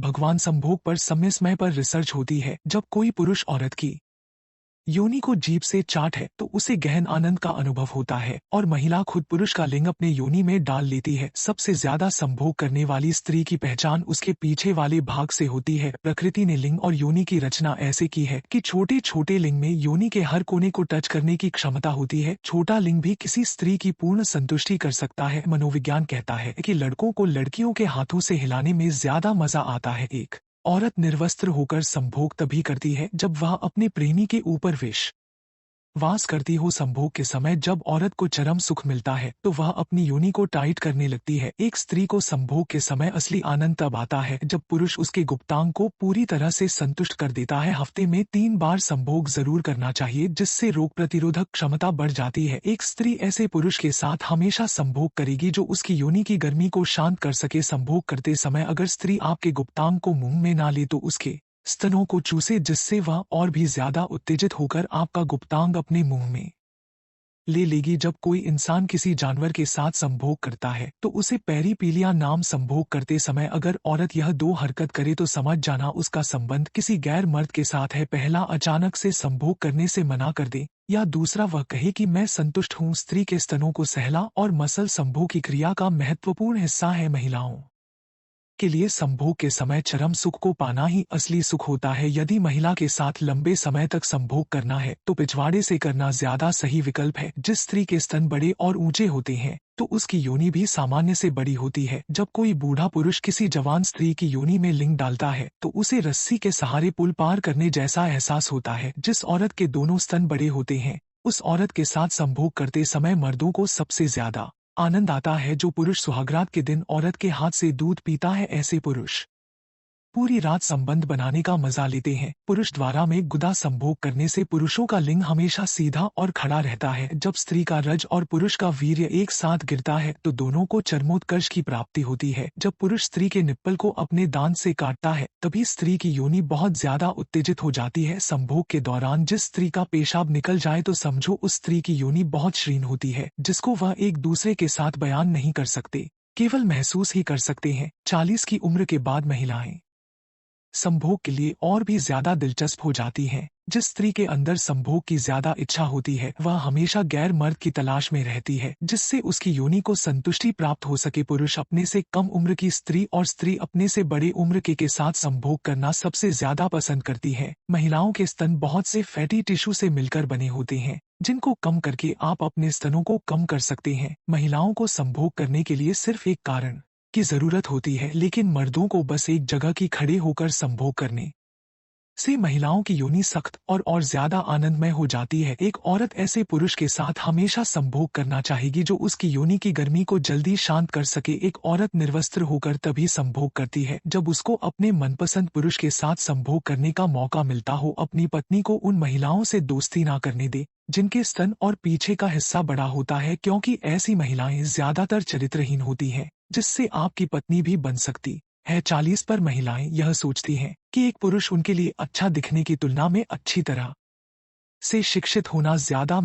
भगवान संभोग पर समय पर रिसर्च होती है। जब कोई पुरुष औरत की योनि को जीभ से चाटे तो उसे गहन आनंद का अनुभव होता है और महिला खुद पुरुष का लिंग अपने योनि में डाल लेती है। सबसे ज्यादा संभोग करने वाली स्त्री की पहचान उसके पीछे वाले भाग से होती है। प्रकृति ने लिंग और योनि की रचना ऐसे की है कि छोटे छोटे लिंग में योनि के हर कोने को टच करने की क्षमता होती है। छोटा लिंग भी किसी स्त्री की पूर्ण संतुष्टि कर सकता है। मनोविज्ञान कहता है कि लड़कों को लड़कियों के हाथों से हिलाने में ज्यादा मजा आता है। एक औरत निर्वस्त्र होकर संभोग तभी करती है जब वह अपने प्रेमी के ऊपर वास करती हो। संभोग के समय जब औरत को चरम सुख मिलता है तो वह अपनी योनि को टाइट करने लगती है। एक स्त्री को संभोग के समय असली आनंद तब आता है जब पुरुष उसके गुप्तांग को पूरी तरह से संतुष्ट कर देता है। हफ्ते में 3 बार संभोग जरूर करना चाहिए, जिससे रोग प्रतिरोधक क्षमता बढ़ जाती है। एक स्त्री ऐसे पुरुष के साथ हमेशा संभोग करेगी जो उसकी योनि की गर्मी को शांत कर सके। संभोग करते समय अगर स्त्री आपके गुप्तांग को मुंह में ना ले तो उसके स्तनों को चूसे, जिससे वह और भी ज्यादा उत्तेजित होकर आपका गुप्तांग अपने मुंह में ले लेगी। जब कोई इंसान किसी जानवर के साथ संभोग करता है तो उसे पेरीपीलिया नाम। संभोग करते समय अगर औरत यह 2 हरकत करे तो समझ जाना उसका संबंध किसी गैर मर्द के साथ है। पहला, अचानक से संभोग करने से मना कर दे, या दूसरा, वह कहे कि मैं संतुष्ट हूँ। स्त्री के स्तनों को सहला और मसल संभोग की क्रिया का महत्वपूर्ण हिस्सा है। महिलाओं के लिए संभोग के समय चरम सुख को पाना ही असली सुख होता है। यदि महिला के साथ लंबे समय तक संभोग करना है तो पिछवाड़े से करना ज्यादा सही विकल्प है। जिस स्त्री के स्तन बड़े और ऊंचे होते हैं तो उसकी योनि भी सामान्य से बड़ी होती है। जब कोई बूढ़ा पुरुष किसी जवान स्त्री की योनि में लिंग डालता है तो उसे रस्सी के सहारे पुल पार करने जैसा एहसास होता है। जिस औरत के दोनों स्तन बड़े होते हैं उस औरत के साथ संभोग करते समय मर्दों को सबसे ज्यादा आनंद आता है। जो पुरुष सुहागरात के दिन औरत के हाथ से दूध पीता है, ऐसे पुरुष पूरी रात संबंध बनाने का मजा लेते हैं। पुरुष द्वारा में गुदा संभोग करने से पुरुषों का लिंग हमेशा सीधा और खड़ा रहता है। जब स्त्री का रज और पुरुष का वीर्य एक साथ गिरता है तो दोनों को चरमोत्कर्ष की प्राप्ति होती है। जब पुरुष स्त्री के निप्पल को अपने दांत से काटता है तभी स्त्री की योनि बहुत ज्यादा उत्तेजित हो जाती है। संभोग के दौरान जिस स्त्री का पेशाब निकल जाए तो समझो उस स्त्री की योनि बहुत श्रीन होती है, जिसको वह एक दूसरे के साथ बयान नहीं कर सकते, केवल महसूस ही कर सकते हैं। 40 की उम्र के बाद महिलाएं संभोग के लिए और भी ज्यादा दिलचस्प हो जाती हैं। जिस स्त्री के अंदर संभोग की ज्यादा इच्छा होती है वह हमेशा गैर मर्द की तलाश में रहती है, जिससे उसकी योनि को संतुष्टि प्राप्त हो सके। पुरुष अपने से कम उम्र की स्त्री और स्त्री अपने से बड़े उम्र के साथ संभोग करना सबसे ज्यादा पसंद करती है। महिलाओं के स्तन बहुत से फैटी टिश्यू से मिलकर बने होते हैं, जिनको कम करके आप अपने स्तनों को कम कर सकते हैं। महिलाओं को संभोग करने के लिए सिर्फ एक कारण की जरूरत होती है, लेकिन मर्दों को बस एक जगह की खड़े होकर संभोग करने से महिलाओं की योनि सख्त और ज्यादा आनंदमय हो जाती है। एक औरत ऐसे पुरुष के साथ हमेशा संभोग करना चाहेगी जो उसकी योनि की गर्मी को जल्दी शांत कर सके। एक औरत निर्वस्त्र होकर तभी संभोग करती है जब उसको अपने मनपसंद पुरुष के साथ संभोग करने का मौका मिलता हो। अपनी पत्नी को उन महिलाओं से दोस्ती ना करने दे जिनके स्तन और पीछे का हिस्सा बड़ा होता है, क्योंकि ऐसी महिलाएं ज्यादातर चरित्रहीन होती हैं, जिससे आपकी पत्नी भी बन सकती है। 40 पर महिलाएं यह सोचती हैं कि एक पुरुष उनके लिए अच्छा दिखने की तुलना में अच्छी तरह से शिक्षित होना ज्यादा